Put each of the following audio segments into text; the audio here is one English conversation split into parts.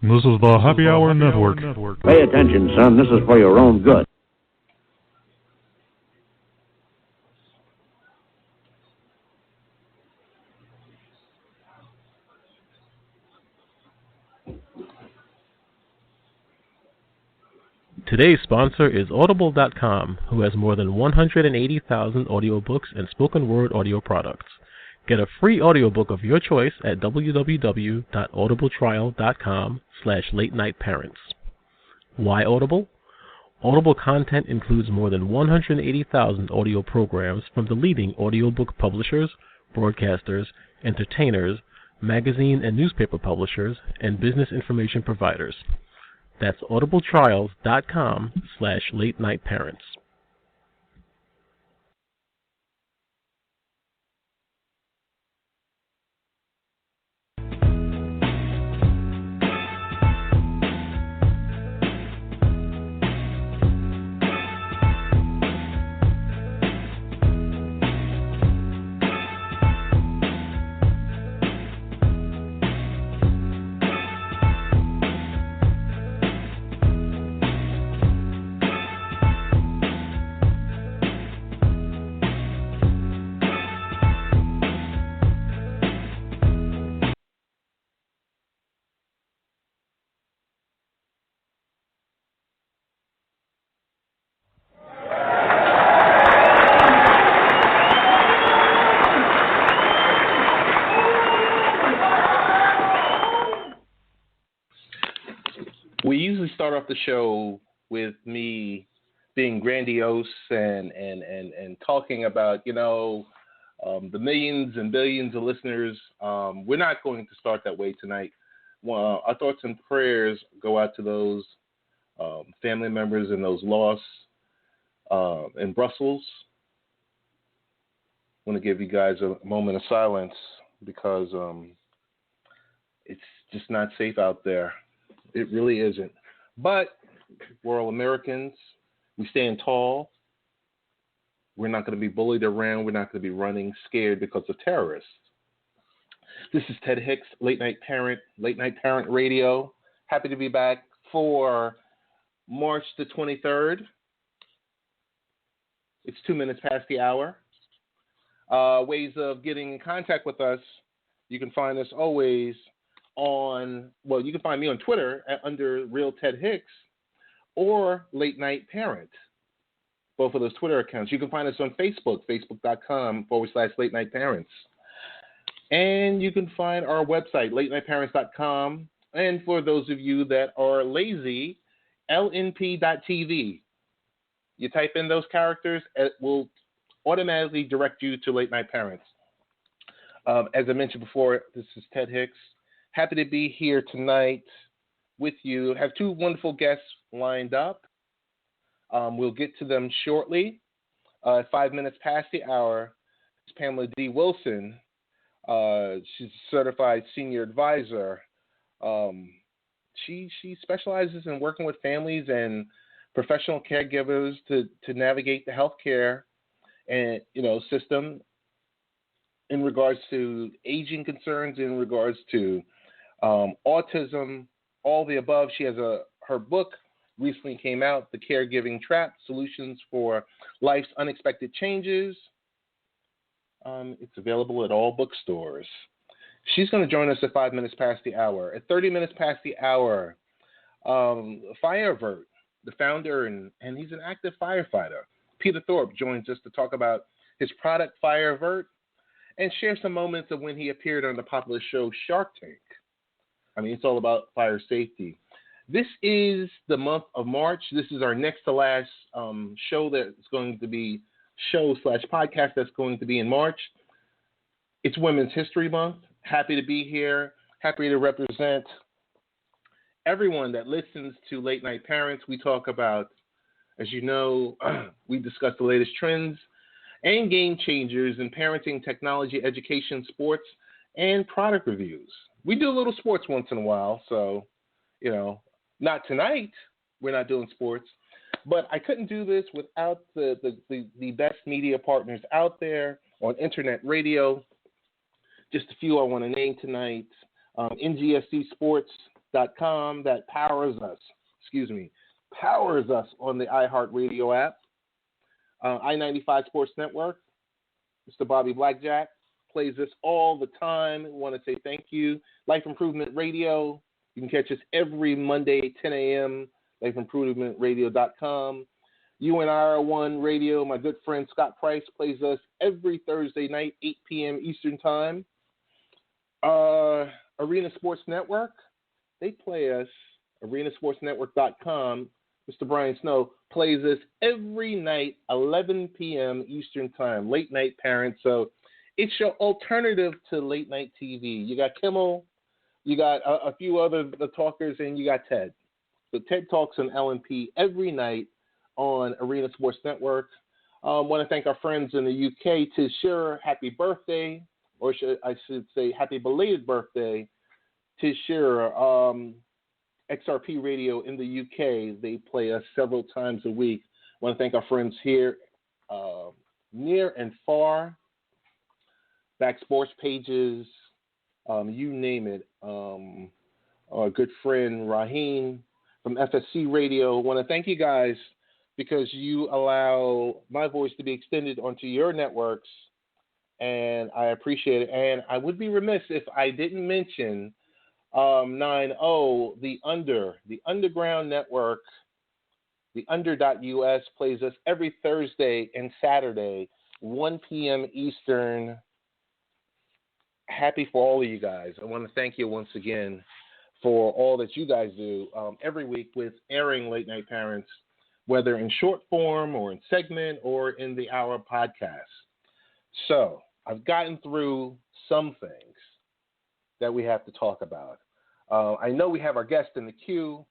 This is the Happy Hour Network. Pay attention, son. This is for your own good. Today's sponsor is Audible.com, who has more than 180,000 audiobooks and spoken word audio products. Get a free audiobook of your choice at www.audibletrial.com/late-night-parents. Why Audible? Audible content includes more than 180,000 audio programs from the leading audiobook publishers, broadcasters, entertainers, magazine and newspaper publishers, and business information providers. That's audibletrials.com/late-night-parents. We usually start off the show with me being grandiose and talking about, the millions and billions of listeners. We're not going to start that way tonight. Our thoughts and prayers go out to those family members and those lost in Brussels. I want to give you guys a moment of silence because it's just not safe out there. It really isn't. But we're all Americans. We stand tall. We're not going to be bullied around. We're not going to be running scared because of terrorists. This is Ted Hicks, Late Night Parent Radio. Happy to be back for March the 23rd. It's 2 minutes past the hour. Ways of getting in contact with us. You can find us always you can find me on Twitter under Real Ted Hicks or Late Night Parent. Both of those Twitter accounts. You can find us on Facebook, facebook.com/Late Night Parents. And you can find our website, latenightparents.com. And for those of you that are lazy, lnp.tv. You type in those characters, it will automatically direct you to Late Night Parents. As I mentioned before, this is Ted Hicks. Happy to be here tonight with you. I have two wonderful guests lined up. We'll get to them shortly. 5 minutes past the hour, it's Pamela D. Wilson. She's a certified senior advisor. She specializes in working with families and professional caregivers to navigate the healthcare and system in regards to aging concerns, in regards to autism, all the above. She has her book recently came out, The Caregiving Trap: Solutions for Life's Unexpected Changes. It's available at all bookstores. She's going to join us at 5 minutes past the hour. At 30 minutes past the hour, Firevert, the founder, and he's an active firefighter, Peter Thorpe, joins us to talk about his product, Firevert, and share some moments of when he appeared on the popular show Shark Tank. It's all about fire safety. This is the month of March. This is our next to last show that's going to be show/podcast that's going to be in March. It's Women's History Month. Happy to be here. Happy to represent everyone that listens to Late Night Parents. We talk about, as you know, we discuss the latest trends and game changers in parenting, technology, education, sports, and product reviews. We do a little sports once in a while, so, not tonight. We're not doing sports. But I couldn't do this without the best media partners out there on internet radio. Just a few I want to name tonight. NGSC Sports, that powers us. Powers us on the iHeartRadio app. I-95 Sports Network. Mr. Bobby Blackjack plays this all the time. I want to say thank you. Life Improvement Radio. You can catch us every Monday, 10 a.m. LifeImprovementRadio.com. UNR1 Radio. My good friend Scott Price plays us every Thursday night, 8 p.m. Eastern Time. Arena Sports Network. They play us. ArenaSportsNetwork.com. Mr. Brian Snow plays us every night, 11 p.m. Eastern Time, late night parents. So it's your alternative to late night TV. You got Kimmel, you got a few other the talkers, and you got Ted. So Ted talks on LNP every night on Arena Sports Network. Want to thank our friends in the UK. Tiz Shearer, happy birthday, or I should say happy belated birthday. Tiz Shearer, XRP Radio in the UK, they play us several times a week. I want to thank our friends here near and far, Back Sports Pages, you name it. Our good friend Raheem from FSC Radio. I want to thank you guys because you allow my voice to be extended onto your networks, and I appreciate it. And I would be remiss if I didn't mention 9-0, the Underground Network, the Under.us plays us every Thursday and Saturday, 1 p.m. Eastern. Happy for all of you guys. I want to thank you once again for all that you guys do every week with airing Late Night Parents, whether in short form or in segment or in the hour podcast. So I've gotten through some things that we have to talk about. I know we have our guest in the queue.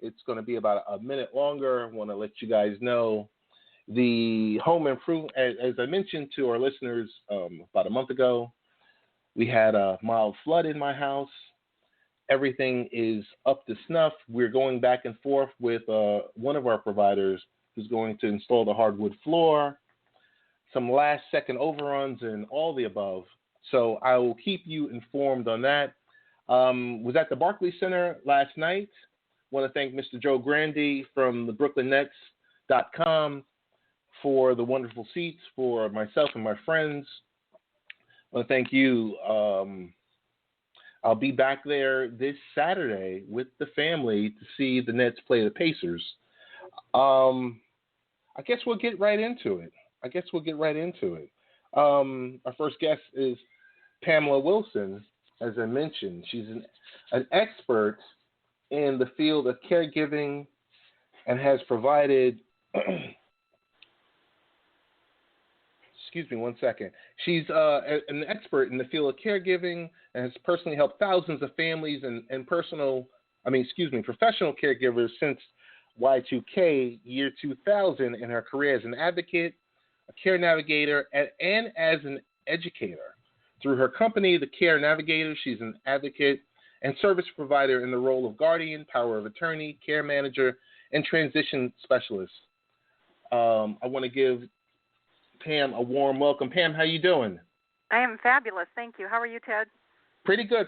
It's going to be about a minute longer. I want to let you guys know the home improvement, as I mentioned to our listeners about a month ago, we had a mild flood in my house. Everything is up to snuff. We're going back and forth with one of our providers who's going to install the hardwood floor, some last-second overruns, and all the above. So I will keep you informed on that. Was at the Barclays Center last night. Want to thank Mr. Joe Grandy from the BrooklynNets.com for the wonderful seats for myself and my friends. I want to thank you. I'll be back there this Saturday with the family to see the Nets play the Pacers. I guess we'll get right into it. Our first guest is Pamela Wilson. As I mentioned, she's an expert in the field of caregiving and has provided, excuse me one second. She's an expert in the field of caregiving and has personally helped thousands of families and professional caregivers since Y2K, year 2000, in her career as an advocate, a care navigator, and as an educator. Through her company, the Care Navigator, she's an advocate and service provider in the role of guardian, power of attorney, care manager, and transition specialist. I want to give Pam a warm welcome. Pam, how you doing? I am fabulous, thank you. How are you, Ted? Pretty good.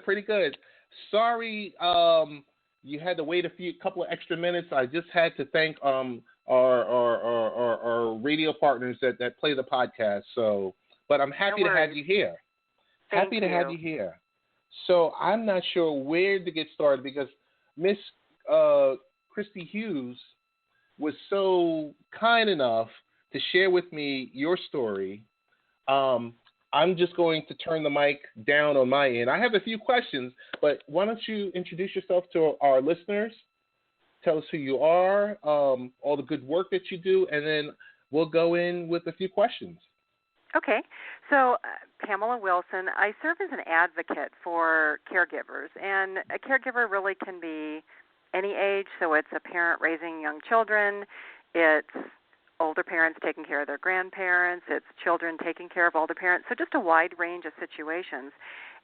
Sorry you had to wait a couple of extra minutes. I just had to thank our radio partners that play the podcast. So, but I'm happy to have you here. Happy to have you here. So I'm not sure where to get started because Miss Christy Hughes was so kind enough to share with me your story. I'm just going to turn the mic down on my end. I have a few questions, but why don't you introduce yourself to our listeners? Tell us who you are, all the good work that you do, and then we'll go in with a few questions. Okay. So, Pamela Wilson, I serve as an advocate for caregivers, and a caregiver really can be any age, so it's a parent raising young children, it's older parents taking care of their grandparents, it's children taking care of older parents, so just a wide range of situations.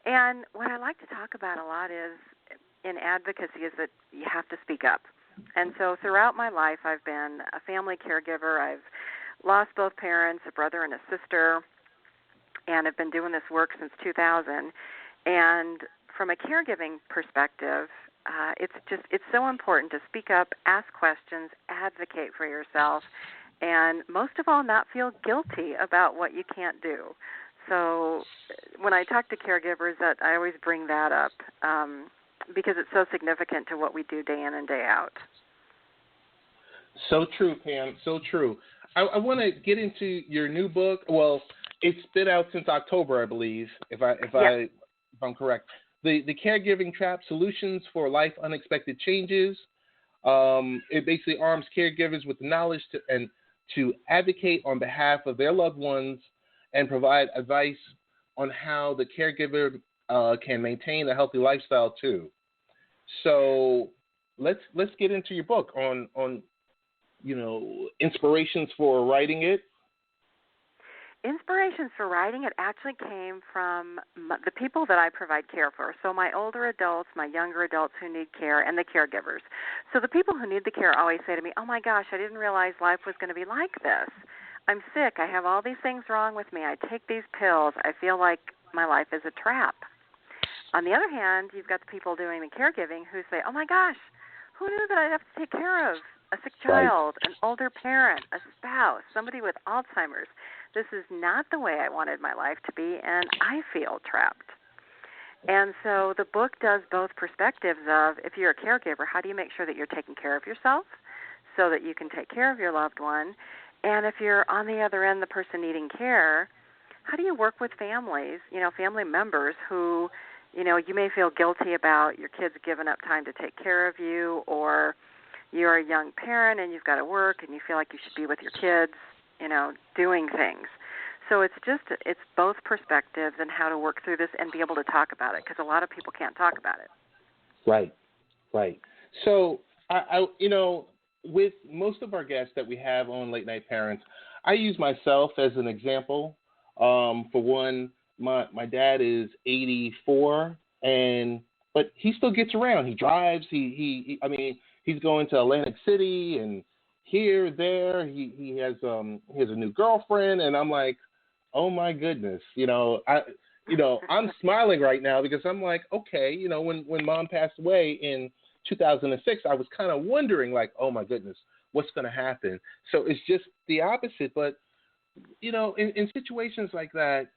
And what I like to talk about a lot is, in advocacy, is that you have to speak up. And so throughout my life, I've been a family caregiver. I've lost both parents, a brother and a sister, and I've been doing this work since 2000. And from a caregiving perspective, it's so important to speak up, ask questions, advocate for yourself, and most of all, not feel guilty about what you can't do. So when I talk to caregivers, that I always bring that up because it's so significant to what we do day in and day out. So true, Pam. So true. I want to get into your new book. Well, it's been out since October, I believe, if I'm correct. The Caregiving Trap: Solutions for Life Unexpected Changes. It basically arms caregivers with the knowledge to advocate on behalf of their loved ones and provide advice on how the caregiver can maintain a healthy lifestyle too. So let's get into your book on inspirations for writing it. Inspirations for writing it actually came from the people that I provide care for. So my older adults, my younger adults who need care, and the caregivers. So the people who need the care always say to me, oh my gosh, I didn't realize life was going to be like this. I'm sick. I have all these things wrong with me. I take these pills. I feel like my life is a trap. On the other hand, you've got the people doing the caregiving who say, oh my gosh, who knew that I'd have to take care of a sick child, an older parent, a spouse, somebody with Alzheimer's? This is not the way I wanted my life to be, and I feel trapped. And so the book does both perspectives of, if you're a caregiver, how do you make sure that you're taking care of yourself so that you can take care of your loved one? And if you're on the other end, the person needing care, how do you work with families, family members who, you may feel guilty about your kids giving up time to take care of you, or you're a young parent and you've got to work and you feel like you should be with your kids, doing things. So it's both perspectives and how to work through this and be able to talk about it, because a lot of people can't talk about it. Right. So, I with most of our guests that we have on Late Night Parents, I use myself as an example. For one, my dad is 84, but he still gets around. He drives. He's going to Atlantic City and here, there. He has a new girlfriend, and I'm like, oh my goodness, I'm smiling right now because I'm like, okay, when Mom passed away in 2006, I was kind of wondering, like, oh my goodness, what's going to happen? So it's just the opposite. But in situations like that,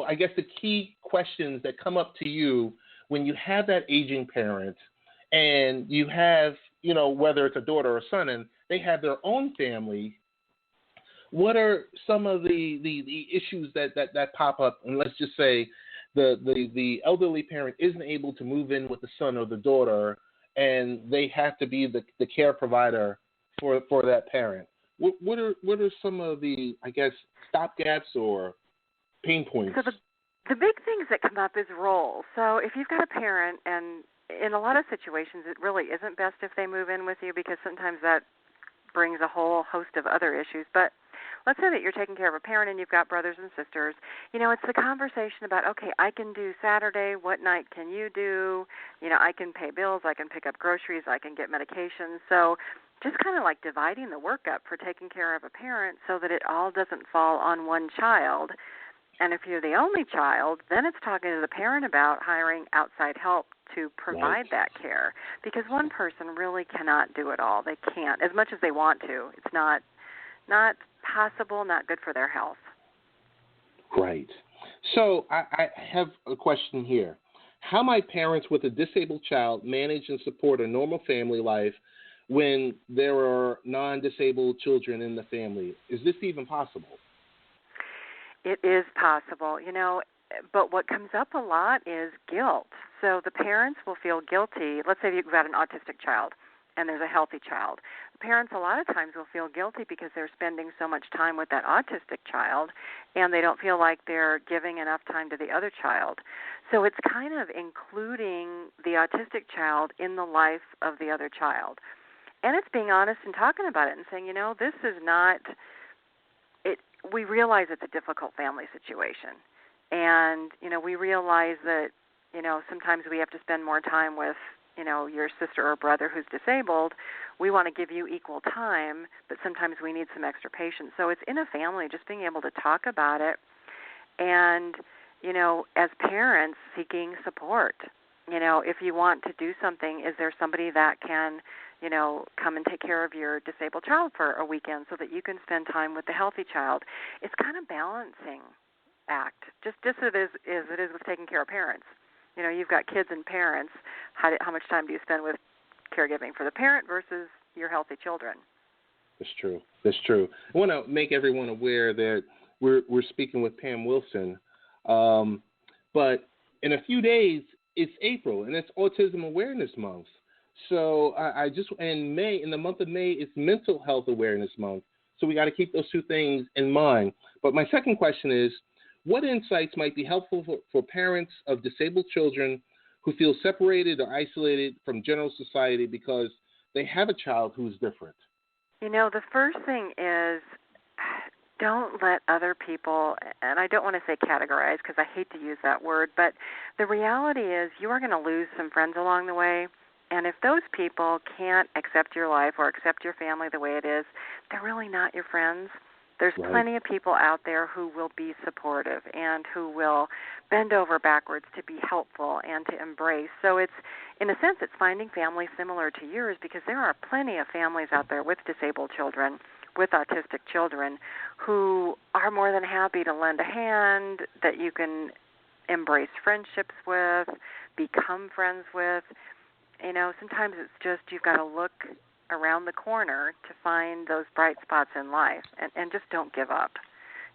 I guess the key questions that come up to you when you have that aging parent and you have, whether it's a daughter or a son, and they have their own family, what are some of the issues that pop up? And let's just say the elderly parent isn't able to move in with the son or the daughter, and they have to be the care provider for that parent. What are some of the, I guess, stopgaps or pain points? So the big things that come up is roles. So if you've got a parent, and in a lot of situations it really isn't best if they move in with you, because sometimes that brings a whole host of other issues. But let's say that you're taking care of a parent and you've got brothers and sisters. It's the conversation about, okay, I can do Saturday. What night can you do? I can pay bills. I can pick up groceries. I can get medications. So just kind of like dividing the work up for taking care of a parent so that it all doesn't fall on one child. And if you're the only child, then it's talking to the parent about hiring outside help to provide that care, because one person really cannot do it all. They can't, as much as they want to. It's not possible, not good for their health. Right. So I have a question here. How might parents with a disabled child manage and support a normal family life when there are non-disabled children in the family? Is this even possible? It is possible, but what comes up a lot is guilt. So the parents will feel guilty. Let's say you've got an autistic child and there's a healthy child. The parents a lot of times will feel guilty because they're spending so much time with that autistic child, and they don't feel like they're giving enough time to the other child. So it's kind of including the autistic child in the life of the other child. And it's being honest and talking about it and saying, this is not it. We realize it's a difficult family situation. And, we realize that, sometimes we have to spend more time with, your sister or brother who's disabled. We want to give you equal time, but sometimes we need some extra patience. So it's in a family, just being able to talk about it and as parents seeking support. If you want to do something, is there somebody that can, come and take care of your disabled child for a weekend so that you can spend time with the healthy child? It's kind of balancing act, just as it is with taking care of parents. You've got kids and parents. How much time do you spend with caregiving for the parent versus your healthy children? That's true. I want to make everyone aware that we're speaking with Pam Wilson, but in a few days it's April and it's Autism Awareness Month. So in the month of May, it's Mental Health Awareness Month. So we got to keep those two things in mind. But my second question is, what insights might be helpful for parents of disabled children who feel separated or isolated from general society because they have a child who's different? The first thing is, don't let other people, and I don't want to say categorize because I hate to use that word, but the reality is you are going to lose some friends along the way. And if those people can't accept your life or accept your family the way it is, they're really not your friends. There's plenty of people out there who will be supportive and who will bend over backwards to be helpful and to embrace. So it's, in a sense, it's finding families similar to yours, because there are plenty of families out there with disabled children, with autistic children, who are more than happy to lend a hand, that you can embrace friendships with, become friends with. Sometimes it's just you've got to look around the corner to find those bright spots in life, and just don't give up.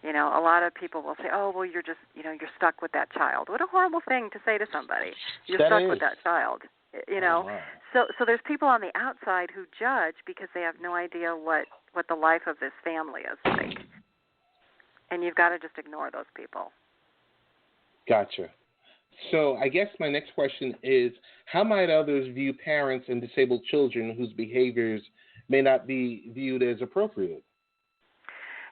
A lot of people will say, oh, well, you're just, you're stuck with that child. What a horrible thing to say to somebody. You're stuck with that child. Wow. So there's people on the outside who judge because they have no idea what the life of this family is like. And you've got to just ignore those people. Gotcha. So I guess my next question is, how might others view parents and disabled children whose behaviors may not be viewed as appropriate?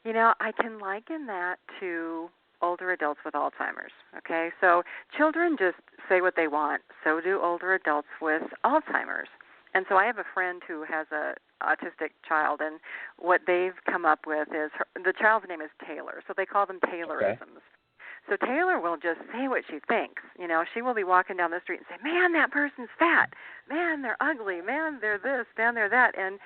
I can liken that to older adults with Alzheimer's, okay? So children just say what they want. So do older adults with Alzheimer's. And so I have a friend who has a autistic child, and what they've come up with is the child's name is Taylor, so they call them Taylorisms. Okay. So Taylor will just say what she thinks. She will be walking down the street and say, man, that person's fat. Man, they're ugly. Man, they're this. Man, they're that. And,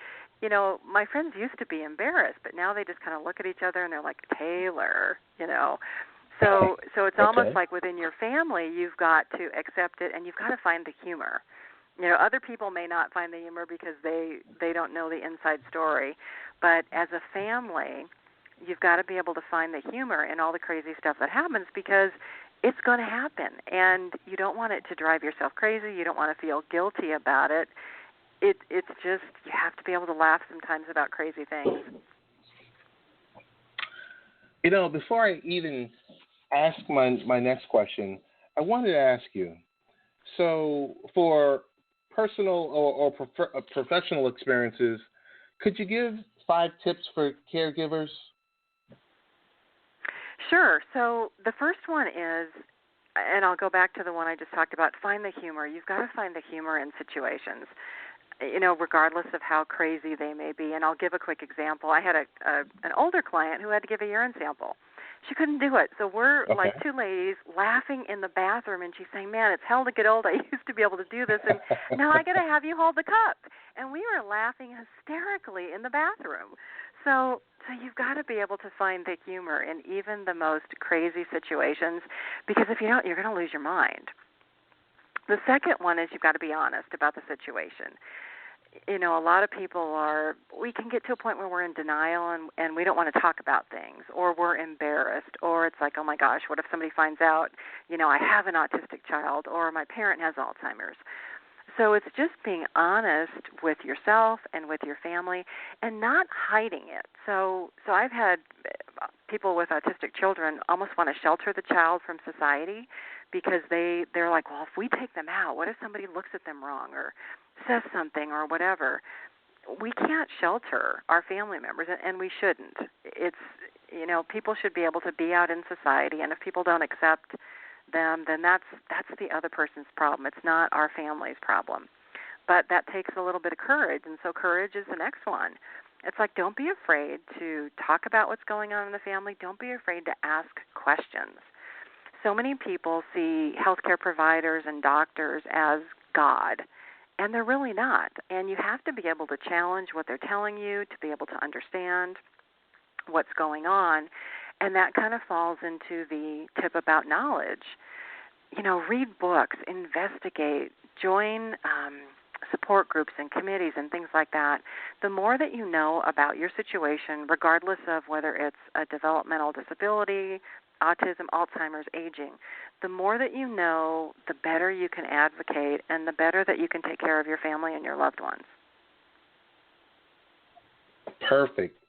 my friends used to be embarrassed, but now they just kind of look at each other and they're like, Taylor, So it's almost like within your family, you've got to accept it, and you've got to find the humor. Other people may not find the humor because they don't know the inside story. But as a family, you've got to be able to find the humor in all the crazy stuff that happens, because it's going to happen, and you don't want it to drive yourself crazy. You don't want to feel guilty about it. It's just, you have to be able to laugh sometimes about crazy things. Before I even ask my next question, I wanted to ask you, so for personal or professional experiences, could you give 5 tips for caregivers? Sure. So the first one is, and I'll go back to the one I just talked about, find the humor. You've got to find the humor in situations, regardless of how crazy they may be. And I'll give a quick example. I had an older client who had to give a urine sample. She couldn't do it. So we're like two ladies laughing in the bathroom, and she's saying, man, it's hell to get old. I used to be able to do this, and now I got to have you hold the cup. And we were laughing hysterically in the bathroom. So you've got to be able to find the humor in even the most crazy situations, because if you don't, you're going to lose your mind. The second one is you've got to be honest about the situation. A lot of people we can get to a point where we're in denial and we don't want to talk about things, or we're embarrassed, or it's like, oh my gosh, what if somebody finds out, I have an autistic child, or my parent has Alzheimer's. So it's just being honest with yourself and with your family and not hiding it. So I've had people with autistic children almost want to shelter the child from society, because they're like, well, if we take them out, what if somebody looks at them wrong or says something or whatever? We can't shelter our family members, and we shouldn't. It's, people should be able to be out in society, and if people don't accept them, then that's the other person's problem. It's not our family's problem. But that takes a little bit of courage, and so courage is the next one. It's like, don't be afraid to talk about what's going on in the family. Don't be afraid to ask questions. so many people see healthcare providers and doctors as God, and they're really not. And you have to be able to challenge what they're telling you to be able to understand what's going on. And that kind of falls into the tip about knowledge. Read books, investigate, join support groups and committees and things like that. The more that you know about your situation, regardless of whether it's a developmental disability, autism, Alzheimer's, aging, the more that you know, the better you can advocate and the better that you can take care of your family and your loved ones. Perfect.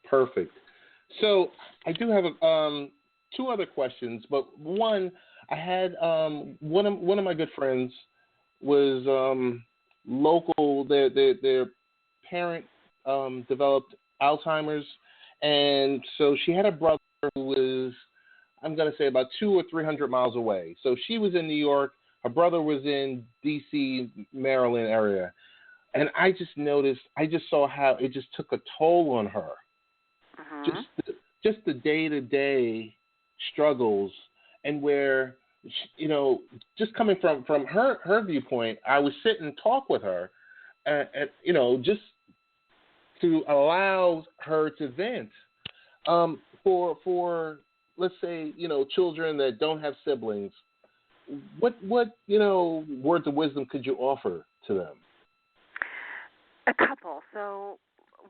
So I do have two other questions, but one, I had one of my good friends was local. Their parent developed Alzheimer's, and so she had a brother who was, I'm going to say, about 200 or 300 miles away. So she was in New York. Her brother was in D.C., Maryland area. And I just saw how it just took a toll on her. Uh-huh. Just the day-to-day struggles, and where, just coming from her viewpoint, I would sit and talk with her, just to allow her to vent. For let's say, children that don't have siblings, what words of wisdom could you offer to them? A couple. So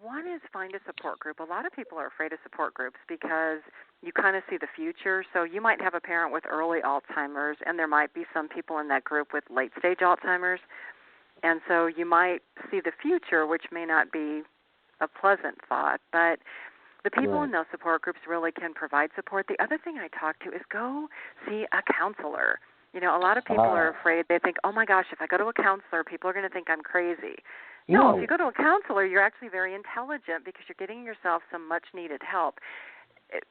one is find a support group. A lot of people are afraid of support groups because you kind of see the future. So you might have a parent with early Alzheimer's, and there might be some people in that group with late-stage Alzheimer's. And so you might see the future, which may not be a pleasant thought. But the people in those support groups really can provide support. The other thing I talk to is go see a counselor. A lot of people are afraid. They think, oh, my gosh, if I go to a counselor, people are going to think I'm crazy. No, if you go to a counselor, you're actually very intelligent because you're getting yourself some much-needed help.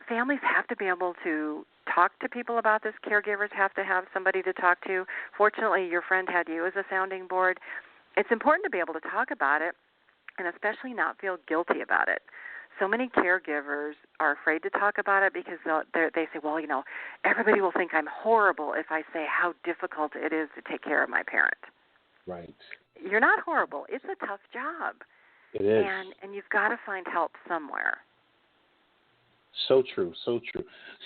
Families have to be able to talk to people about this. Caregivers have to have somebody to talk to. Fortunately, your friend had you as a sounding board. It's important to be able to talk about it and especially not feel guilty about it. So many caregivers are afraid to talk about it because they say, well, everybody will think I'm horrible if I say how difficult it is to take care of my parent. Right. You're not horrible. It's a tough job. It is. And you've got to find help somewhere. So true.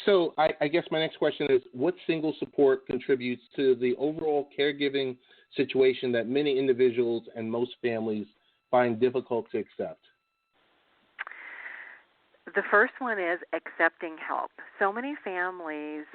So I guess my next question is, what single support contributes to the overall caregiving situation that many individuals and most families find difficult to accept? The first one is accepting help. So many families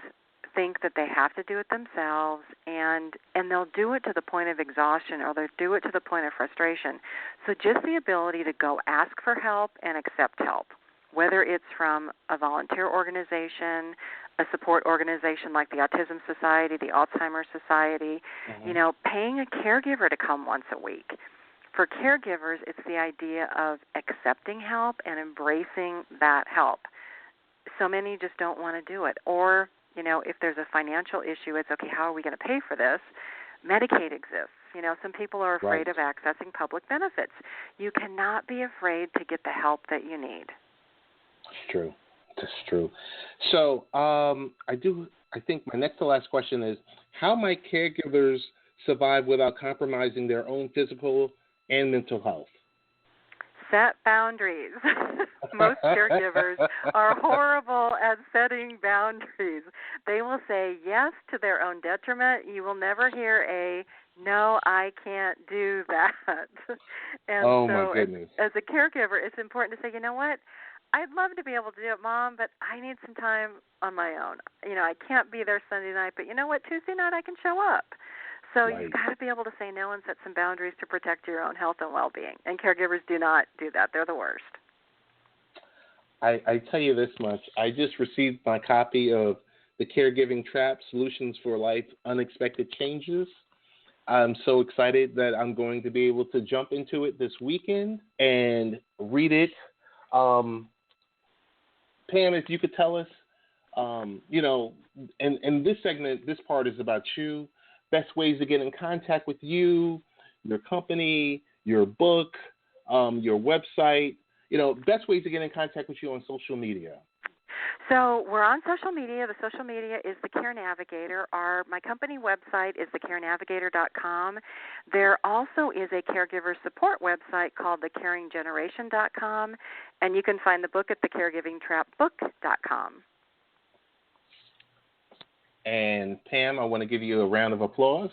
think that they have to do it themselves, and they'll do it to the point of exhaustion, or they'll do it to the point of frustration. So just the ability to go ask for help and accept help, whether it's from a volunteer organization, a support organization like the Autism Society, the Alzheimer's Society, paying a caregiver to come once a week. For caregivers, it's the idea of accepting help and embracing that help. So many just don't want to do it. Or, if there's a financial issue, it's, okay, how are we going to pay for this? Medicaid exists. Some people are afraid of accessing public benefits. You cannot be afraid to get the help that you need. It's true. So I think my next to last question is, how might caregivers survive without compromising their own physical and mental health? Set boundaries. Most caregivers are horrible at setting boundaries. They will say yes to their own detriment. You will never hear a, no, I can't do that. And my goodness. As a caregiver, it's important to say, you know what? I'd love to be able to do it, Mom, but I need some time on my own. I can't be there Sunday night, but you know what? Tuesday night I can show up. So you've got to be able to say no and set some boundaries to protect your own health and well-being. And caregivers do not do that. They're the worst. I tell you this much. I just received my copy of The Caregiving Trap, Solutions for Life, Unexpected Changes. I'm so excited that I'm going to be able to jump into it this weekend and read it. Pam, if you could tell us, and this segment, this part is about you. Best ways to get in contact with you, your company, your book, your website, best ways to get in contact with you on social media. So we're on social media. The social media is the Care Navigator. My company website is thecarenavigator.com. There also is a caregiver support website called thecaringgeneration.com, and you can find the book at thecaregivingtrapbook.com. And Pam, I want to give you a round of applause.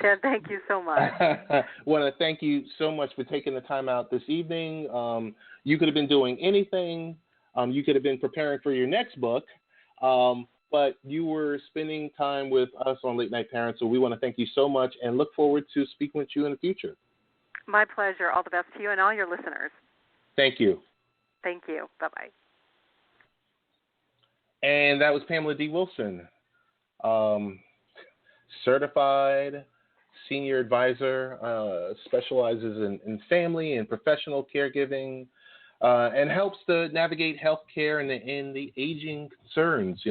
Ted, thank you so much. I want to thank you so much for taking the time out this evening. You could have been doing anything. You could have been preparing for your next book, but you were spending time with us on Late Night Parents, so we want to thank you so much and look forward to speaking with you in the future. My pleasure. All the best to you and all your listeners. Thank you. Thank you. Bye-bye. And that was Pamela D. Wilson, certified senior advisor, specializes in family and professional caregiving, and helps to navigate healthcare and the aging concerns,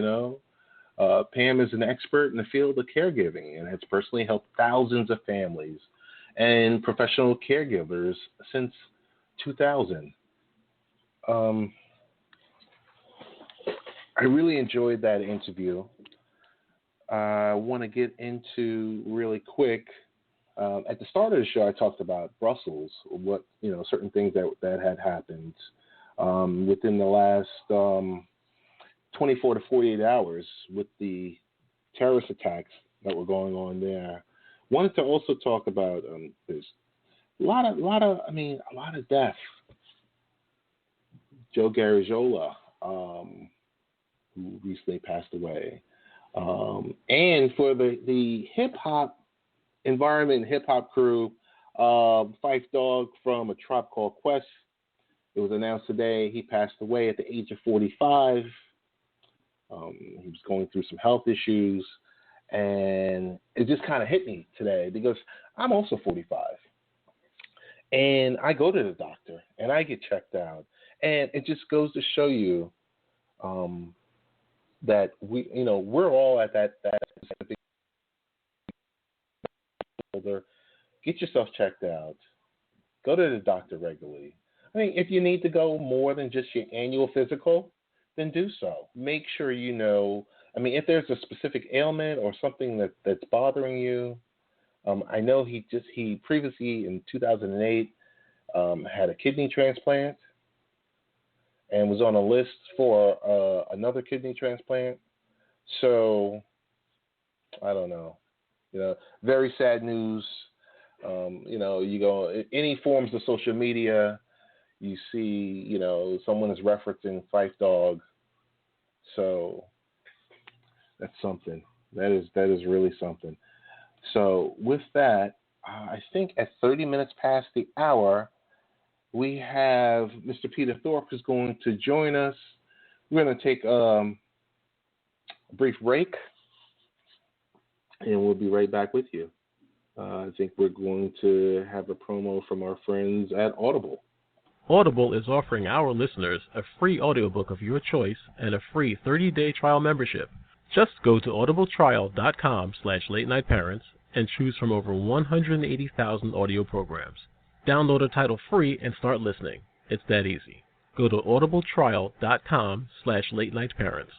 Pam is an expert in the field of caregiving and has personally helped thousands of families and professional caregivers since 2000. I really enjoyed that interview. I want to get into really quick. At the start of the show, I talked about Brussels, what certain things that had happened within the last 24 to 48 hours with the terrorist attacks that were going on there. Wanted to also talk about there's a lot of death. Joe Garagiola, who recently passed away. And for the hip-hop environment, hip-hop crew, Phife Dawg from A Tribe Called Quest, it was announced today he passed away at the age of 45. He was going through some health issues, and it just kind of hit me today because I'm also 45. And I go to the doctor, and I get checked out. And it just goes to show you that we're all at that older. Get yourself checked out. Go to the doctor regularly. I mean, if you need to go more than just your annual physical, then do so. Make sure you know. I mean, if there's a specific ailment or something that's bothering you. I know he previously in 2008 had a kidney transplant and was on a list for another kidney transplant. So, I don't know. Very sad news. You go any forms of social media, you see, someone is referencing Phife Dawg. So that's something. That is really something. So with that, I think at 30 minutes past the hour, we have Mr. Peter Thorpe who's going to join us. We're going to take a brief break, and we'll be right back with you. I think we're going to have a promo from our friends at Audible. Audible is offering our listeners a free audiobook of your choice and a free 30-day trial membership. Just go to audibletrial.com/late-night-parents and choose from over 180,000 audio programs. Download a title free and start listening. It's that easy. Go to audibletrial.com/late-night-parents.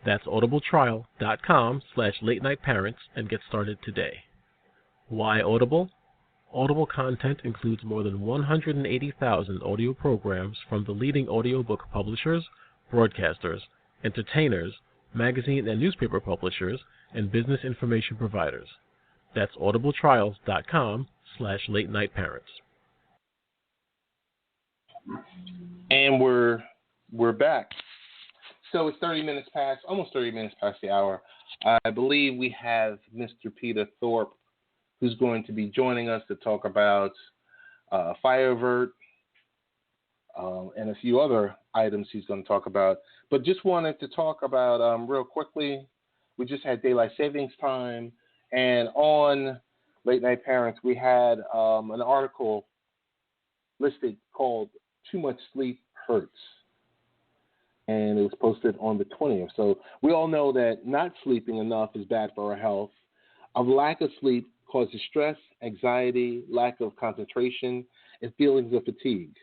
That's audibletrial.com/late-night-parents and get started today. Why Audible? Audible content includes more than 180,000 audio programs from the leading audiobook publishers, broadcasters, entertainers, magazine and newspaper publishers, and business information providers. That's audibletrials.com/late-night-parents. And we're back. So it's almost 30 minutes past the hour. I believe we have Mr. Peter Thorpe, who's going to be joining us to talk about fire avert and a few other items he's going to talk about. But just wanted to talk about real quickly, we just had daylight savings time, and on Late Night Parents, we had an article listed called Too Much Sleep Hurts. And it was posted on the 20th. So we all know that not sleeping enough is bad for our health. A lack of sleep causes stress, anxiety, lack of concentration, and feelings of fatigue.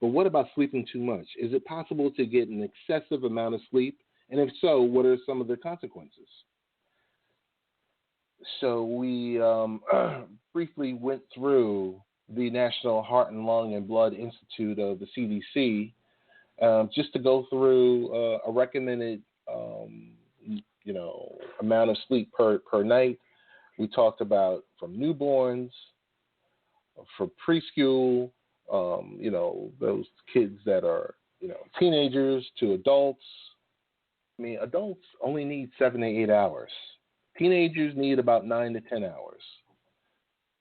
But what about sleeping too much? Is it possible to get an excessive amount of sleep? And if so, what are some of the consequences? So we briefly went through the National Heart and Lung and Blood Institute of the CDC just to go through a recommended amount of sleep per night. We talked about from newborns, for preschool, those kids that are, teenagers to adults. I mean, adults only need 7 to 8 hours. Teenagers need about 9 to 10 hours.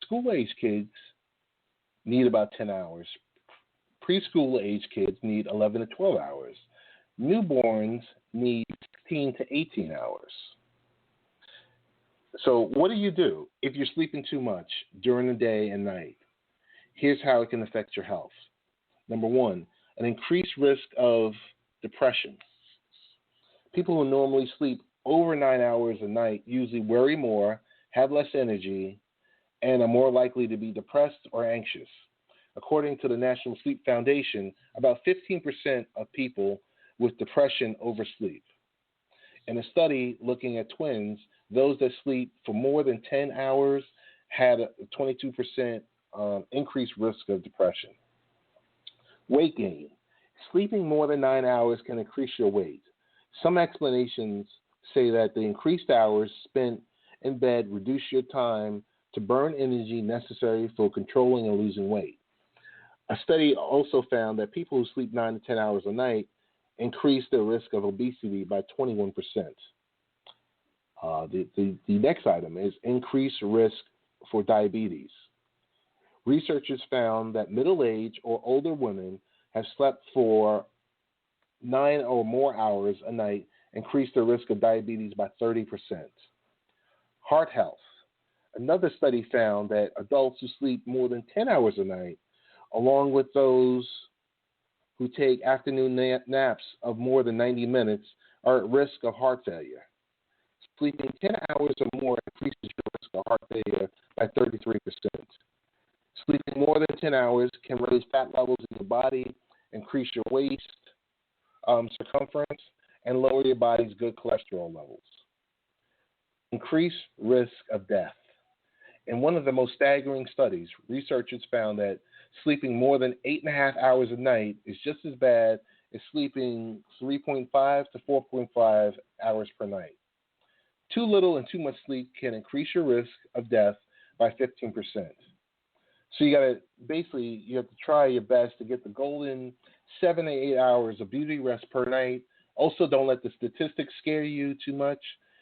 School-age kids need about 10 hours. Preschool-age kids need 11 to 12 hours. Newborns need 16 to 18 hours. So what do if you're sleeping too much during the day and night? Here's how it can affect your health. Number one, an increased risk of depression. People who normally sleep over 9 hours a night usually worry more, have less energy, and are more likely to be depressed or anxious. According to the National Sleep Foundation, about 15% of people with depression oversleep. In a study looking at twins, those that sleep for more than 10 hours had a 22% increased risk of depression. Weight gain. Sleeping more than 9 hours can increase your weight. Some explanations say that the increased hours spent in bed reduce your time to burn energy necessary for controlling and losing weight. A study also found that people who sleep 9 to 10 hours a night increase their risk of obesity by 21%. The next item is increased risk for diabetes. Researchers found that middle-aged or older women have slept for 9 or more hours a night increased their risk of diabetes by 30%. Heart health. Another study found that adults who sleep more than 10 hours a night, along with those who take afternoon naps of more than 90 minutes, are at risk of heart failure. Sleeping 10 hours or more increases your risk of heart failure by 33%. Sleeping more than 10 hours can raise fat levels in your body, increase your waist circumference, and lower your body's good cholesterol levels. Increased risk of death. In one of the most staggering studies, researchers found that sleeping more than 8.5 hours a night is just as bad as sleeping 3.5 to 4.5 hours per night. Too little and too much sleep can increase your risk of death by 15%. So you have to try your best to get the golden 7 to 8 hours of beauty rest per night. Also, don't let the statistics scare you too much.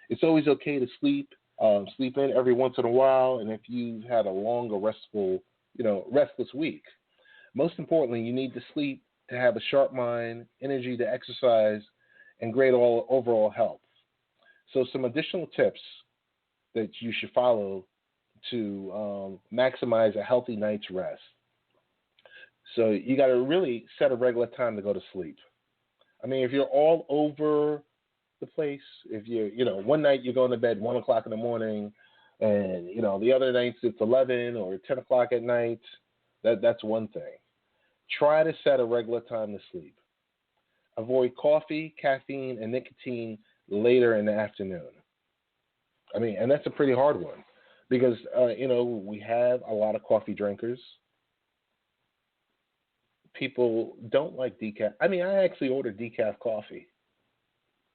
It's always okay to sleep in every once in a while, and if you've had a long or restless week. Most importantly, you need to sleep to have a sharp mind, energy to exercise, and great overall health. So some additional tips that you should follow to maximize a healthy night's rest. So you got to really set a regular time to go to sleep. I mean, if you're all over the place, if one night you're going to bed 1 o'clock in the morning, and the other nights it's 11 or 10 o'clock at night, that's one thing. Try to set a regular time to sleep. Avoid coffee, caffeine, and nicotine later in the afternoon. I mean, and that's a pretty hard one because we have a lot of coffee drinkers. People don't like decaf. I mean, I actually order decaf coffee.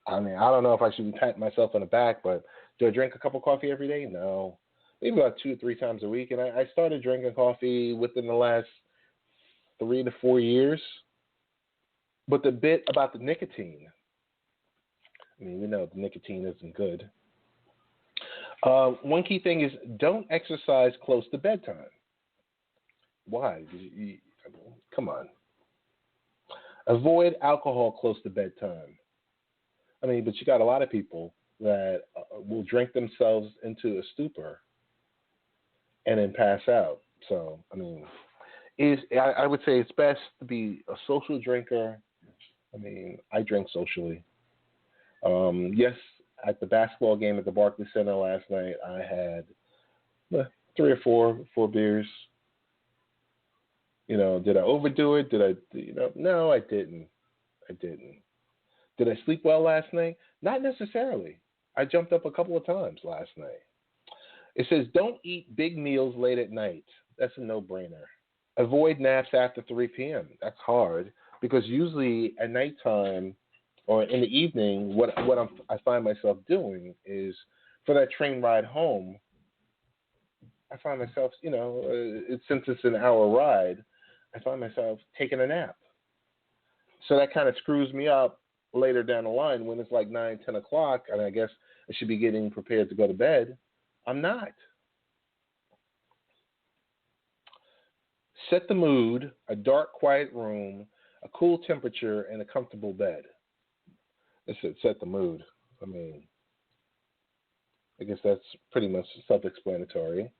I mean, I don't know if I should pat myself on the back, but do I drink a cup of coffee every day? No. Maybe about 2 or 3 times a week. And I started drinking coffee within the last 3 to 4 years. But the bit about the nicotine, I mean, we know the nicotine isn't good. One key thing is don't exercise close to bedtime. Why? Come on. Avoid alcohol close to bedtime. I mean, but you got a lot of people that will drink themselves into a stupor and then pass out. So, I mean, I would say it's best to be a social drinker. I mean, I drink socially. Yes, at the basketball game at the Barclays Center last night, I had 3 or 4 beers. You know, did I overdo it? No, I didn't. Did I sleep well last night? Not necessarily. I jumped up a couple of times last night. It says, don't eat big meals late at night. That's a no-brainer. Avoid naps after 3 p.m. That's hard because usually at nighttime or in the evening, what I find myself doing is for that train ride home, I find myself, since it's an hour ride, I find myself taking a nap. So that kind of screws me up later down the line when it's like 9, 10 o'clock, and I guess I should be getting prepared to go to bed. I'm not. Set the mood, a dark, quiet room, a cool temperature, and a comfortable bed. I said set the mood. I mean, I guess that's pretty much self-explanatory.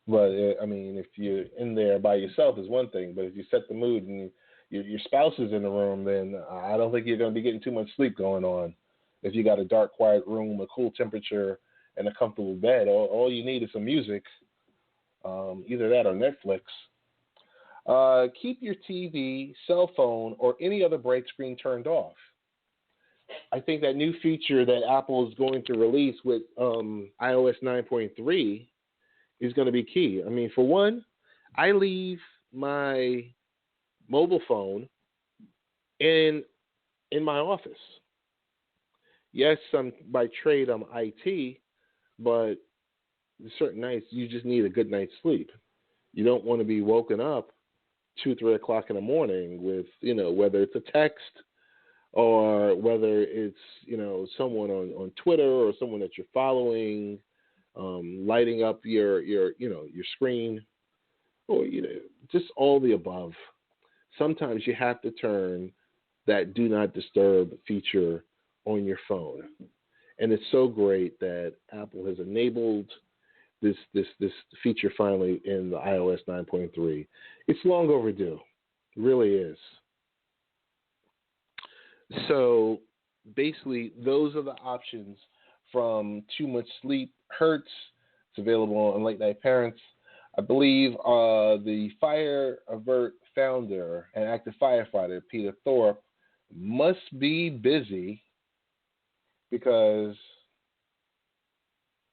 But, if you're in there by yourself is one thing, but if you set the mood and your spouse is in the room, then I don't think you're going to be getting too much sleep going on. If you got a dark, quiet room, a cool temperature, and a comfortable bed, all you need is some music, either that or Netflix. Keep your TV, cell phone, or any other bright screen turned off. I think that new feature that Apple is going to release with iOS 9.3 is going to be key. I mean, for one, I leave my mobile phone in my office. Yes, by trade I'm IT, but certain nights you just need a good night's sleep. You don't want to be woken up 2, 3 o'clock in the morning with, whether it's a text or whether it's, someone on Twitter or someone that you're following, lighting up your screen, or, just all the above. Sometimes you have to turn that do not disturb feature on your phone. And it's so great that Apple has enabled this feature finally in the iOS 9.3. It's long overdue. It really is. So basically, those are the options from Too Much Sleep Hurts. It's available on Late Night Parents. I believe the Fire Alert founder and active firefighter, Peter Thorpe, must be busy because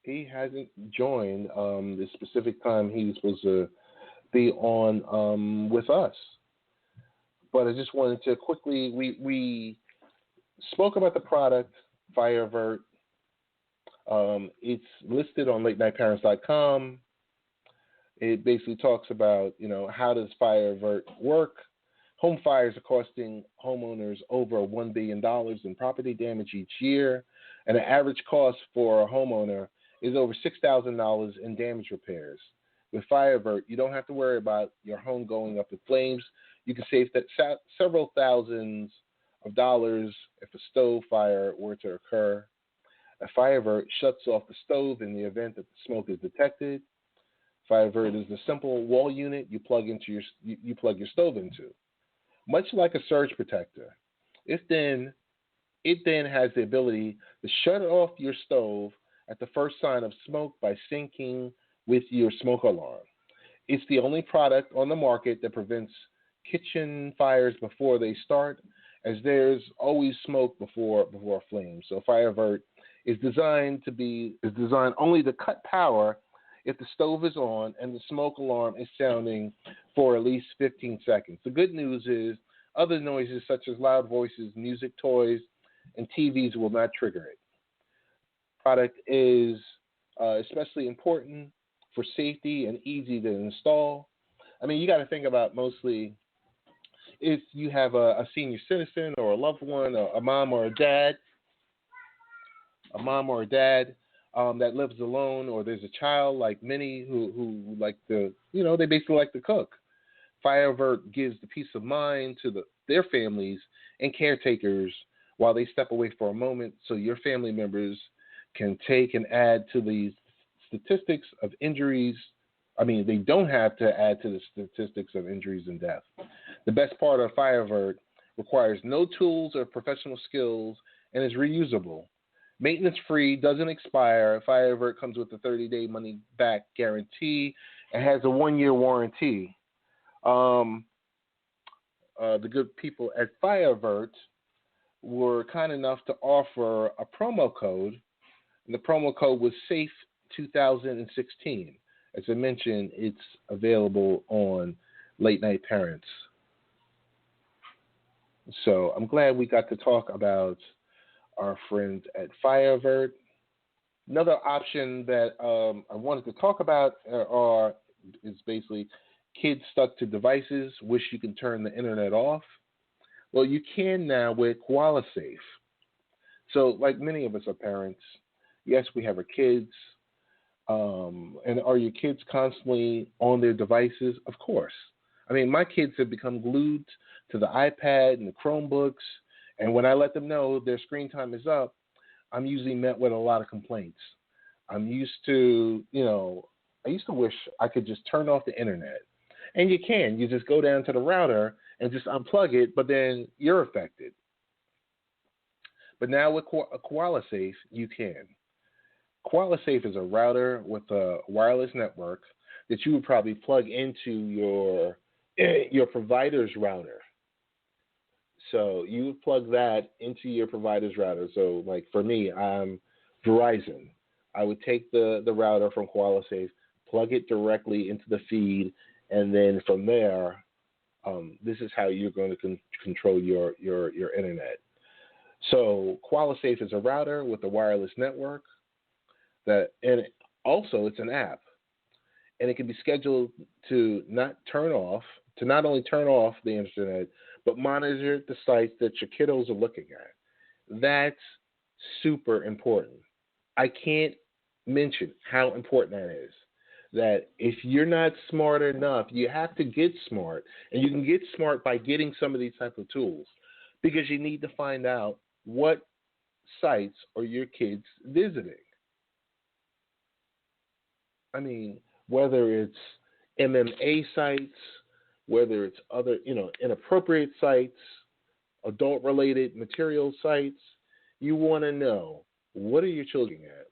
he hasn't joined the specific time he was supposed to be on with us. But I just wanted to quickly, we spoke about the product, Fire Alert. It's listed on latenightparents.com. It basically talks about, how does Fire Alert work. Home fires are costing homeowners over $1 billion in property damage each year, and the average cost for a homeowner is over $6,000 in damage repairs. With Fire Alert, you don't have to worry about your home going up in flames. You can save several thousands of dollars if a stove fire were to occur. A Fire Alert shuts off the stove in the event that the smoke is detected. Fire Alert is the simple wall unit you plug your stove into. Much like a surge protector, it then has the ability to shut off your stove at the first sign of smoke by syncing with your smoke alarm. It's the only product on the market that prevents kitchen fires before they start, as there's always smoke before flames. So Fire Alert is designed only to cut power if the stove is on and the smoke alarm is sounding for at least 15 seconds. The good news is other noises such as loud voices, music, toys, and TVs will not trigger it. Product is especially important for safety and easy to install. I mean, you got to think about mostly if you have a senior citizen or a loved one, or a mom or a dad that lives alone, or there's a child like many who like to, they basically like to cook. Fire Alert gives the peace of mind to their families and caretakers while they step away for a moment, so your family members can take and add to these statistics of injuries. I mean, they don't have to add to the statistics of injuries and death. The best part of Fire Alert requires no tools or professional skills and is reusable. Maintenance free, doesn't expire. FireAvert comes with a 30-day money-back guarantee and has a 1-year warranty. The good people at FireAvert were kind enough to offer a promo code, and the promo code was SAFE2016. As I mentioned, it's available on Late Night Parents. So I'm glad we got to talk about our friends at FireAvert. Another option that I wanted to talk about is basically kids stuck to devices, wish you can turn the internet off. Well, you can now with KoalaSafe. So like many of us are parents, yes, we have our kids. And are your kids constantly on their devices? Of course. I mean, my kids have become glued to the iPad and the Chromebooks, and when I let them know their screen time is up, I'm usually met with a lot of complaints. I used to wish I could just turn off the internet. And you can. You just go down to the router and just unplug it, but then you're affected. But now with KoalaSafe, you can. KoalaSafe is a router with a wireless network that you would probably plug into your provider's router. So you would plug that into your provider's router. So like for me, I'm Verizon. I would take the router from KoalaSafe, plug it directly into the feed, and then from there, this is how you're going to control your internet. So KoalaSafe is a router with a wireless network. And also it's an app, and it can be scheduled to not only turn off the internet, but monitor the sites that your kiddos are looking at. That's super important. I can't mention how important that is. That if you're not smart enough, you have to get smart, and you can get smart by getting some of these type of tools, because you need to find out what sites are your kids visiting. I mean, whether it's MMA sites, whether it's other, inappropriate sites, adult-related material sites, you want to know, what are your children at?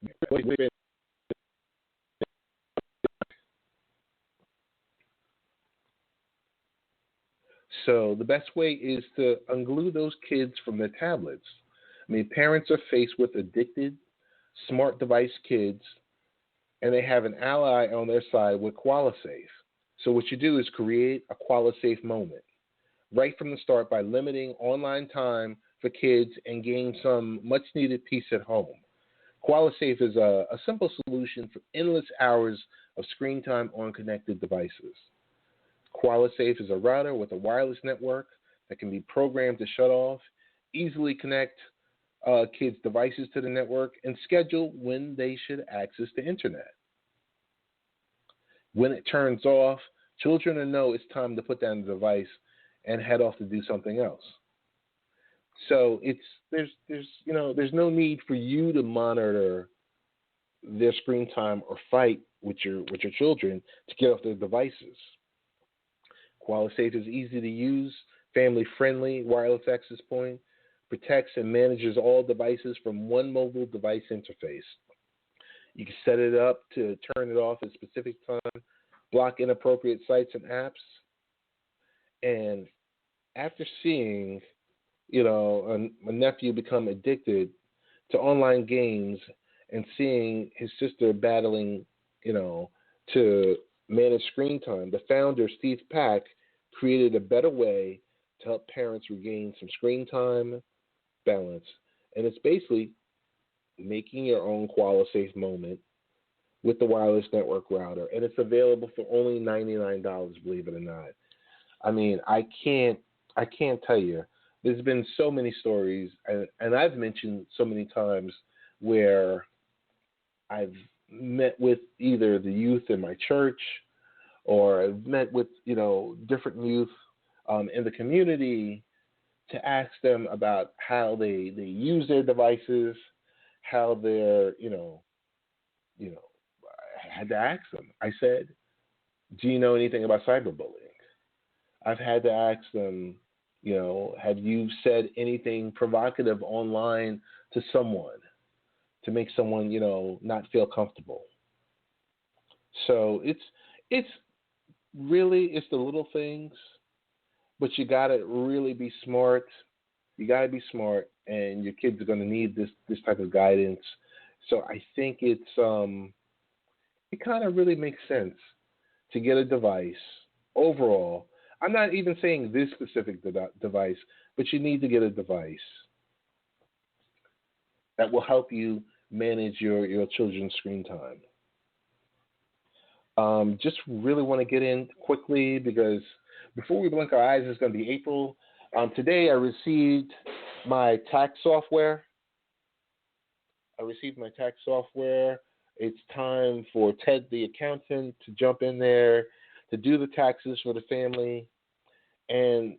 So the best way is to unglue those kids from their tablets. I mean, parents are faced with addicted, smart device kids, and they have an ally on their side with KoalaSafe. So what you do is create a KoalaSafe moment right from the start by limiting online time for kids and gain some much-needed peace at home. KoalaSafe is a simple solution for endless hours of screen time on connected devices. KoalaSafe is a router with a wireless network that can be programmed to shut off, easily connect kids' devices to the network, and schedule when they should access the internet. When it turns off, children will know it's time to put down the device and head off to do something else. So there's no need for you to monitor their screen time or fight with your children to get off their devices. KoalaSafe is easy to use, family-friendly wireless access point, protects and manages all devices from one mobile device interface. You can set it up to turn it off at a specific time, block inappropriate sites and apps. And after seeing, my nephew become addicted to online games and seeing his sister battling, to manage screen time, the founder, Steve Pack, created a better way to help parents regain some screen time balance. And it's basically making your own KoalaSafe moment with the wireless network router. And it's available for only $99, believe it or not. I mean, I can't tell you. There's been so many stories, and I've mentioned so many times where I've met with either the youth in my church, or I've met with, different youth in the community to ask them about how they use their devices, how they're, I had to ask them. I said, do you know anything about cyberbullying? I've had to ask them, have you said anything provocative online to someone? to make someone, not feel comfortable. So it's really, it's the little things, but you got to really be smart. You got to be smart, and your kids are going to need this type of guidance. So I think it kind of really makes sense to get a device overall. I'm not even saying this specific device, but you need to get a device that will help you manage your children's screen time. Just really want to get in quickly because before we blink our eyes, it's going to be April. Today I received my tax software. It's time for Ted the accountant to jump in there to do the taxes for the family. And,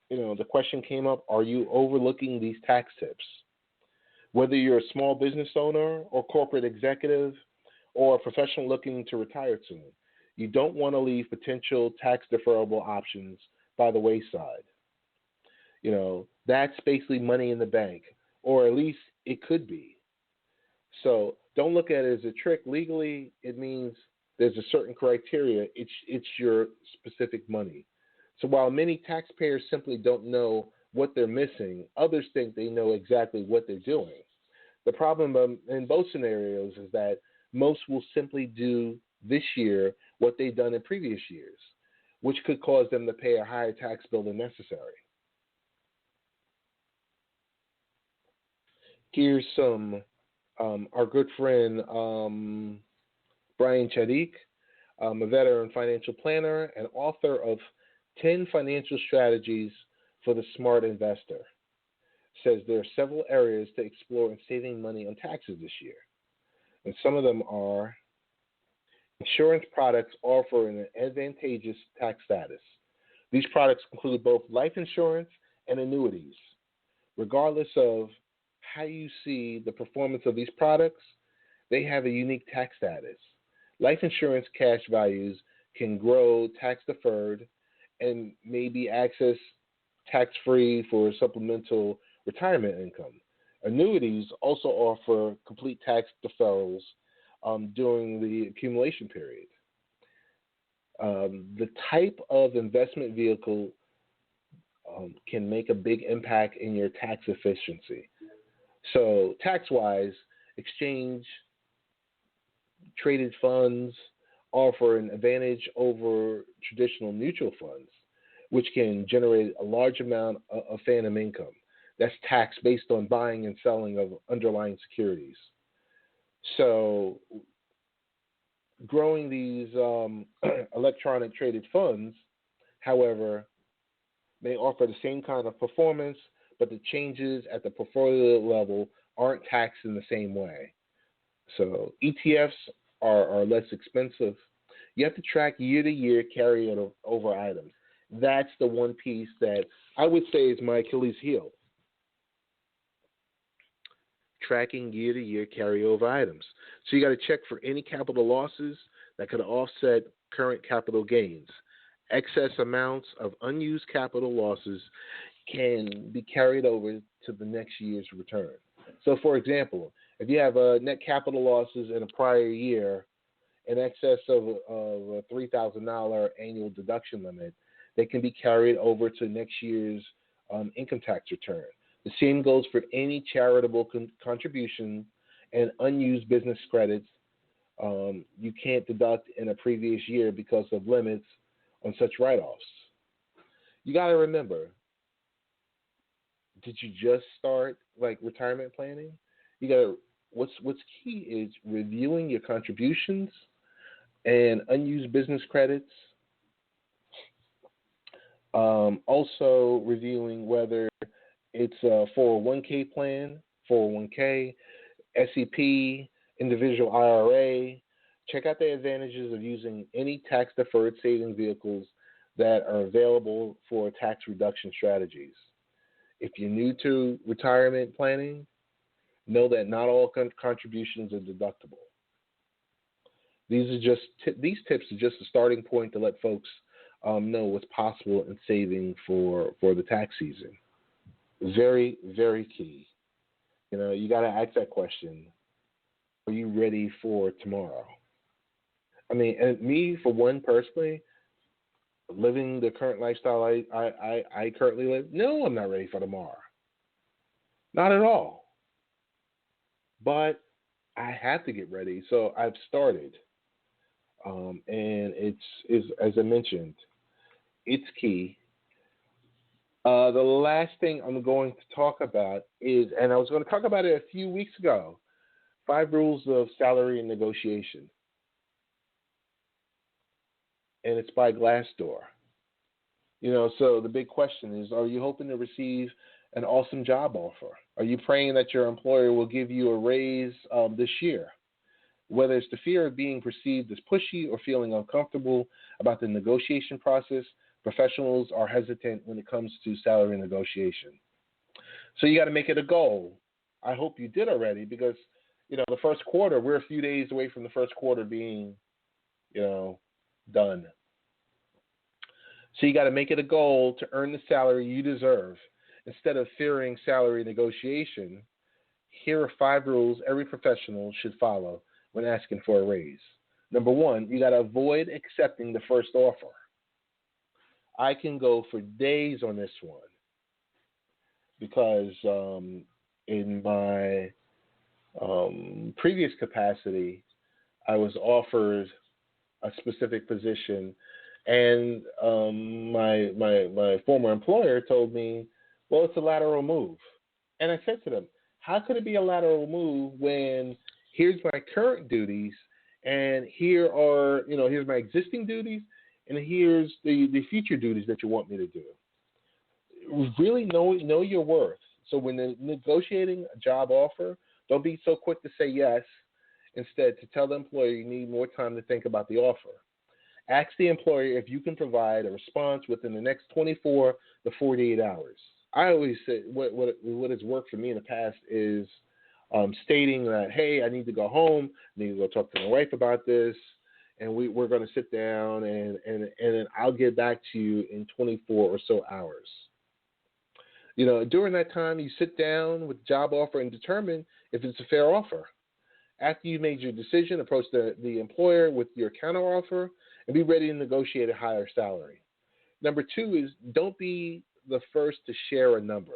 the question came up, are you overlooking these tax tips? Whether you're a small business owner or corporate executive or a professional looking to retire soon, you don't want to leave potential tax deferrable options by the wayside. That's basically money in the bank, or at least it could be. So don't look at it as a trick. Legally, it means there's a certain criteria. It's your specific money. So while many taxpayers simply don't know what they're missing, others think they know exactly what they're doing. The problem in both scenarios is that most will simply do this year what they've done in previous years, which could cause them to pay a higher tax bill than necessary. Here's some our good friend Brian Chadik, a veteran financial planner and author of 10 Financial Strategies for the Smart Investor, says there are several areas to explore in saving money on taxes this year. And some of them are insurance products offer an advantageous tax status. These products include both life insurance and annuities. Regardless of how you see the performance of these products, they have a unique tax status. Life insurance cash values can grow tax-deferred and may be accessed tax-free for supplemental retirement income. Annuities also offer complete tax deferrals during the accumulation period. The type of investment vehicle can make a big impact in your tax efficiency. So tax-wise, exchange-traded funds offer an advantage over traditional mutual funds, which can generate a large amount of phantom income. That's taxed based on buying and selling of underlying securities. So growing these electronic traded funds, however, may offer the same kind of performance, but the changes at the portfolio level aren't taxed in the same way. So ETFs are less expensive. You have to track year-to-year carry-over items. That's the one piece that I would say is my Achilles heel. Tracking year-to-year carry-over items. So you got to check for any capital losses that could offset current capital gains. Excess amounts of unused capital losses can be carried over to the next year's return. So, for example, if you have net capital losses in a prior year in excess of a $3,000 annual deduction limit, they can be carried over to next year's income tax return. The same goes for any charitable contribution and unused business credits you can't deduct in a previous year because of limits on such write-offs. You got to remember, did you just start retirement planning? You got to what's key is reviewing your contributions and unused business credits. Also reviewing whether it's a 401k plan, 401k, SEP, individual IRA. Check out the advantages of using any tax-deferred saving vehicles that are available for tax reduction strategies. If you're new to retirement planning, know that not all contributions are deductible. These tips are just a starting point to let folks know what's possible in saving for the tax season. Very, very key. You got to ask that question. Are you ready for tomorrow? I mean, and me, for one, personally, living the current lifestyle I currently live, no, I'm not ready for tomorrow. Not at all. But I have to get ready, so I've started. And it's as I mentioned, it's key. The last thing I'm going to talk about is, and I was going to talk about it a few weeks ago, 5 rules of salary and negotiation. And it's by Glassdoor. So the big question is, are you hoping to receive an awesome job offer? Are you praying that your employer will give you a raise this year? Whether it's the fear of being perceived as pushy or feeling uncomfortable about the negotiation process, professionals are hesitant when it comes to salary negotiation. So you got to make it a goal. I hope you did already, because, the first quarter, we're a few days away from the first quarter being, done. So you got to make it a goal to earn the salary you deserve. Instead of fearing salary negotiation, here are 5 rules every professional should follow when asking for a raise. Number 1, you got to avoid accepting the first offer. I can go for days on this one because in my previous capacity, I was offered a specific position, and my former employer told me, well, it's a lateral move. And I said to them, how could it be a lateral move when here's my current duties, and here's my existing duties, and here's the future duties that you want me to do? Really know your worth. So when negotiating a job offer, don't be so quick to say yes. Instead, to tell the employer you need more time to think about the offer. Ask the employer if you can provide a response within the next 24 to 48 hours. I always say what has worked for me in the past is stating that, hey, I need to go home, I need to go talk to my wife about this, and we're going to sit down and then I'll get back to you in 24 or so hours. During that time, you sit down with the job offer and determine if it's a fair offer. After you've made your decision, approach the employer with your counteroffer and be ready to negotiate a higher salary. Number 2 is don't be the first to share a number.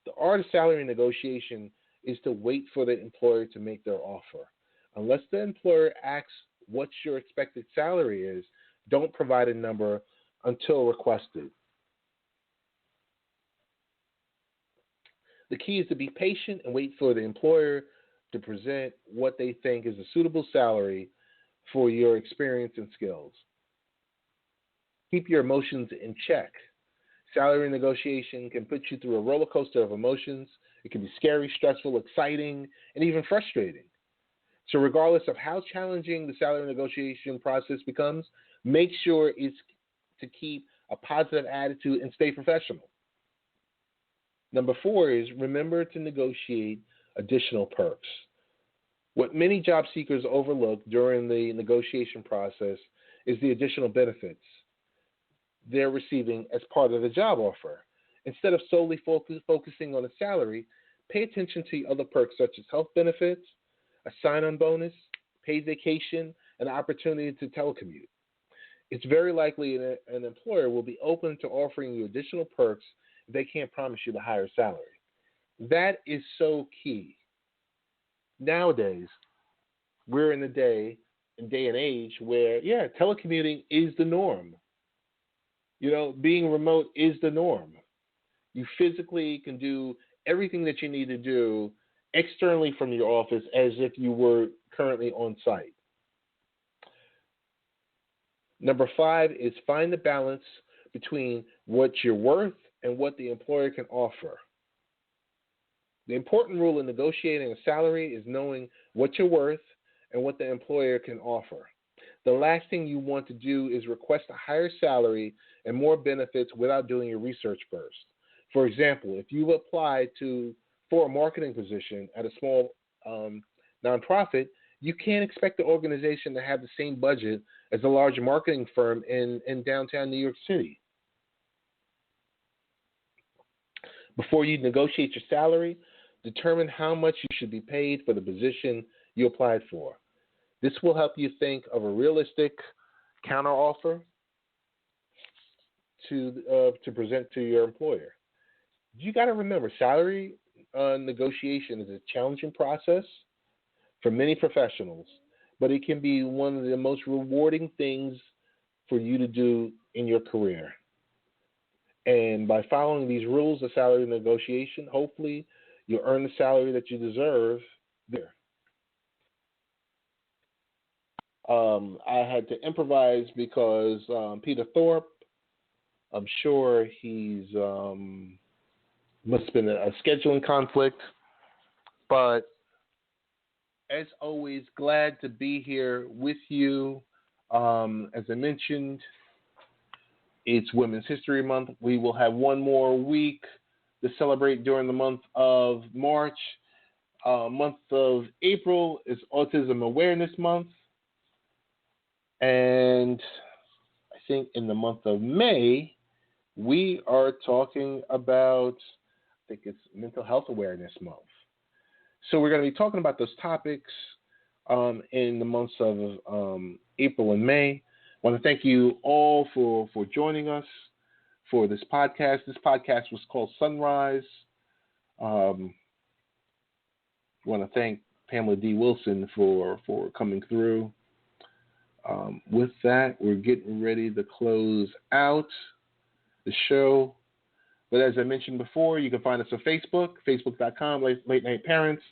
The art of salary negotiation is to wait for the employer to make their offer. Unless the employer asks what your expected salary is, don't provide a number until requested. The key is to be patient and wait for the employer to present what they think is a suitable salary for your experience and skills. Keep your emotions in check. Salary negotiation can put you through a roller coaster of emotions. It can be scary, stressful, exciting, and even frustrating. So regardless of how challenging the salary negotiation process becomes, make sure it's to keep a positive attitude and stay professional. Number 4 is remember to negotiate additional perks. What many job seekers overlook during the negotiation process is the additional benefits they're receiving as part of the job offer. Instead of solely focusing on the salary, pay attention to other perks such as health benefits, a sign-on bonus, paid vacation, and an opportunity to telecommute. It's very likely an employer will be open to offering you additional perks if they can't promise you the higher salary. That is so key. Nowadays, we're in a day and age where, telecommuting is the norm. Being remote is the norm. You physically can do everything that you need to do externally from your office as if you were currently on site. Number 5 is find the balance between what you're worth and what the employer can offer. The important rule in negotiating a salary is knowing what you're worth and what the employer can offer. The last thing you want to do is request a higher salary and more benefits without doing your research first. For example, if you apply for a marketing position at a small nonprofit, you can't expect the organization to have the same budget as a large marketing firm in downtown New York City. Before you negotiate your salary, Determine how much you should be paid for the position you applied for. This will help you think of a realistic counteroffer to present to your employer. You got to remember, salary negotiation is a challenging process for many professionals, but it can be one of the most rewarding things for you to do in your career. And by following these rules of salary negotiation, hopefully you'll earn the salary that you deserve there. I had to improvise because Peter Thorpe, I'm sure he's must have been a scheduling conflict, but as always, glad to be here with you. As I mentioned, it's Women's History Month. We will have one more week to celebrate during the month of March. Month of April is Autism Awareness Month. And I think in the month of May, we are talking about, I think it's Mental Health Awareness Month. So we're going to be talking about those topics in the months of April and May. I want to thank you all for joining us for this podcast. This podcast was called Sunrise. I want to thank Pamela D. Wilson for coming through. With that, we're getting ready to close out the show. But as I mentioned before, you can find us on Facebook, facebook.com, Late Night Parents.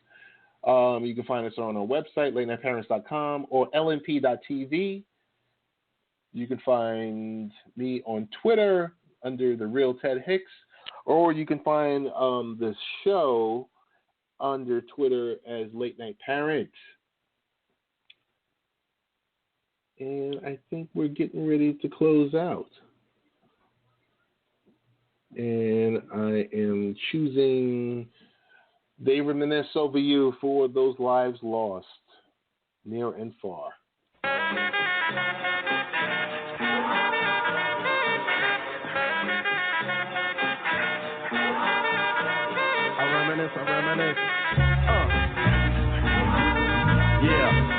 You can find us on our website, latenightparents.com, or lnp.tv. You can find me on Twitter under The Real Ted Hicks, or you can find the show under Twitter as Late Night Parents. And I think we're getting ready to close out. And I am choosing They Reminisce Over You for Those Lives Lost, Near and Far. I reminisce. Yeah.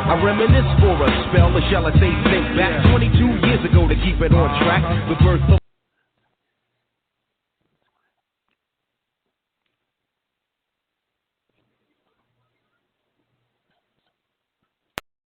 I reminisce for a spell, or shall I say think back 22 years ago to keep it on track. The birth of